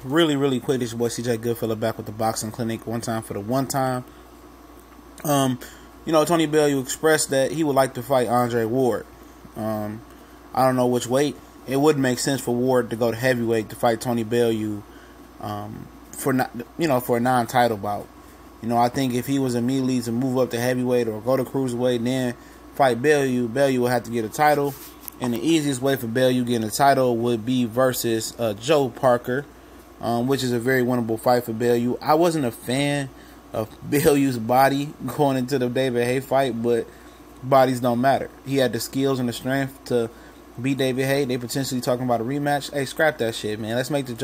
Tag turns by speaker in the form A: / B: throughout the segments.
A: Really quick, this your boy CJ Goodfellow back with the Boxing Clinic. One time for the one time. Tony Bellew expressed that he would like to fight Andre Ward. I don't know which weight. It wouldn't make sense for Ward to go to heavyweight to fight Tony Bellew for a non-title bout. I think if he was immediately to move up to heavyweight or go to cruiserweight, then fight Bellew will have to get a title. And the easiest way for Bellew getting a title would be versus Joe Parker, which is a very winnable fight for Bellew. I wasn't a fan of Bellew's body going into the David Haye fight, but bodies don't matter. He had the skills and the strength to beat David Haye. They potentially talking about a rematch. Hey, scrap that shit, man. Let's make the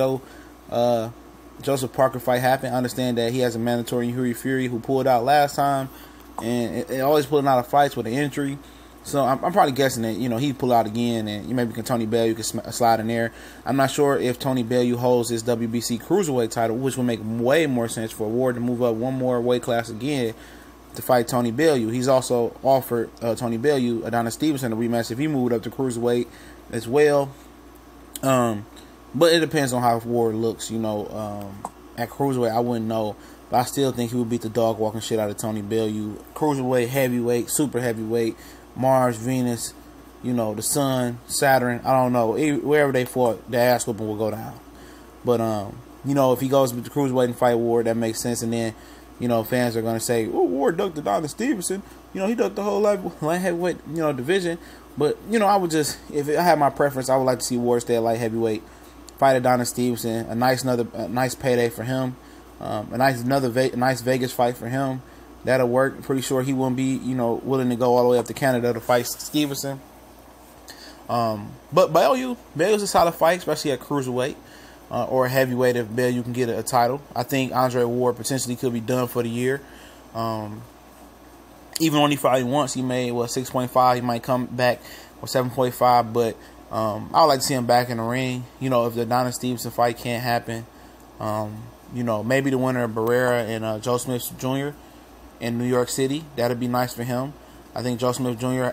A: Joseph Parker fight happen. I understand that he has a mandatory Yuri Fury who pulled out last time, and it always pulling out of fights with an injury. So I'm probably guessing that he'd pull out again, and maybe Tony Bellew could slide in there. I'm not sure if Tony Bellew holds his WBC cruiserweight title, which would make way more sense for Ward to move up one more weight class again to fight Tony Bellew. He's also offered Tony Bellew, Adonis Stevenson, a rematch if he moved up to cruiserweight as well. But it depends on how Ward looks. At cruiserweight, I wouldn't know. But I still think he would beat the dog walking shit out of Tony Bellew. Cruiserweight, heavyweight, super heavyweight, Mars, Venus, the Sun, Saturn. I don't know. Wherever they fought, the ass whooping will go down. But, if he goes with the cruiserweight and fight Ward, that makes sense. And then, fans are going to say, oh, Ward ducked Adonis Stevenson. He ducked the whole light heavyweight, division. But, I would just, if I had my preference, I would like to see Ward stay at light heavyweight, fight Adonis Stevenson, a nice payday for him, a nice Vegas fight for him. That'll work. I'm pretty sure he wouldn't be, willing to go all the way up to Canada to fight Stevenson. But Bellew's a solid fight, especially at cruiserweight or heavyweight if Bellew can get a title. I think Andre Ward potentially could be done for the year. Even when he fought once, he made 6.5. He might come back with 7.5, but I would like to see him back in the ring. If the Adonis Stevenson fight can't happen, maybe the winner of Barrera and Joe Smith Jr. in New York City. That'd be nice for him. I think Joe Smith Jr.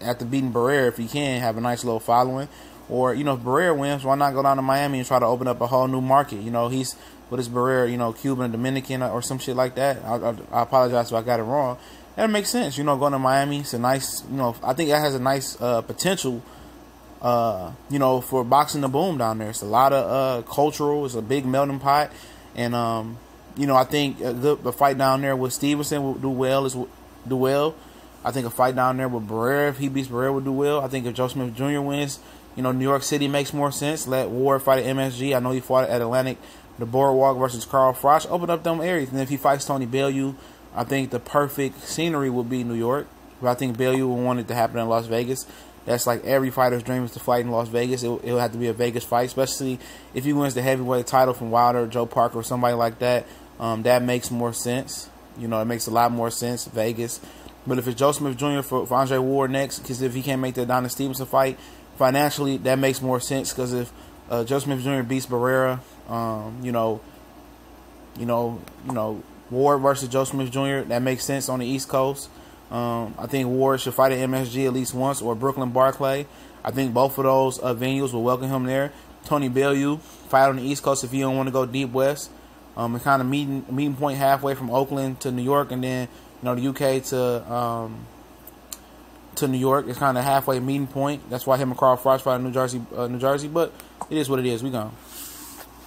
A: After beating Barrera, if he can, have a nice little following. Or, if Barrera wins, why not go down to Miami and try to open up a whole new market? He's, what is Barrera, Cuban, Dominican, or some shit like that. I apologize if I got it wrong. That makes sense. Going to Miami, it's a nice, I think that has a nice potential, for boxing to boom down there. It's a lot of cultural, it's a big melting pot. And, I think the fight down there with Stevenson will do well. I think a fight down there with Barrera, if he beats Barrera, will do well. I think if Joe Smith Jr. wins, New York City makes more sense. Let Ward fight at MSG. I know he fought at Atlantic, the Boardwalk versus Carl Froch. Open up them areas. And if he fights Tony Bellew, I think the perfect scenery would be New York. But I think Bellew will want it to happen in Las Vegas. That's like every fighter's dream is to fight in Las Vegas. It'll have to be a Vegas fight, especially if he wins the heavyweight title from Wilder, Joe Parker, or somebody like that. That makes more sense. It makes a lot more sense, Vegas. But if it's Joe Smith Jr. for Andre Ward next, because if he can't make the Adonis Stevenson fight, financially, that makes more sense. Because if Joe Smith Jr. beats Barrera, Ward versus Joe Smith Jr., that makes sense on the East Coast. I think Ward should fight at MSG at least once, or Brooklyn Barclay. I think both of those venues will welcome him there. Tony Bellew fight on the East Coast if he don't want to go deep west. And kind of meeting point halfway from Oakland to New York, and then the UK to New York is kind of halfway meeting point. That's why him and Carl Froch fight in New Jersey. But it is what it is. We gone.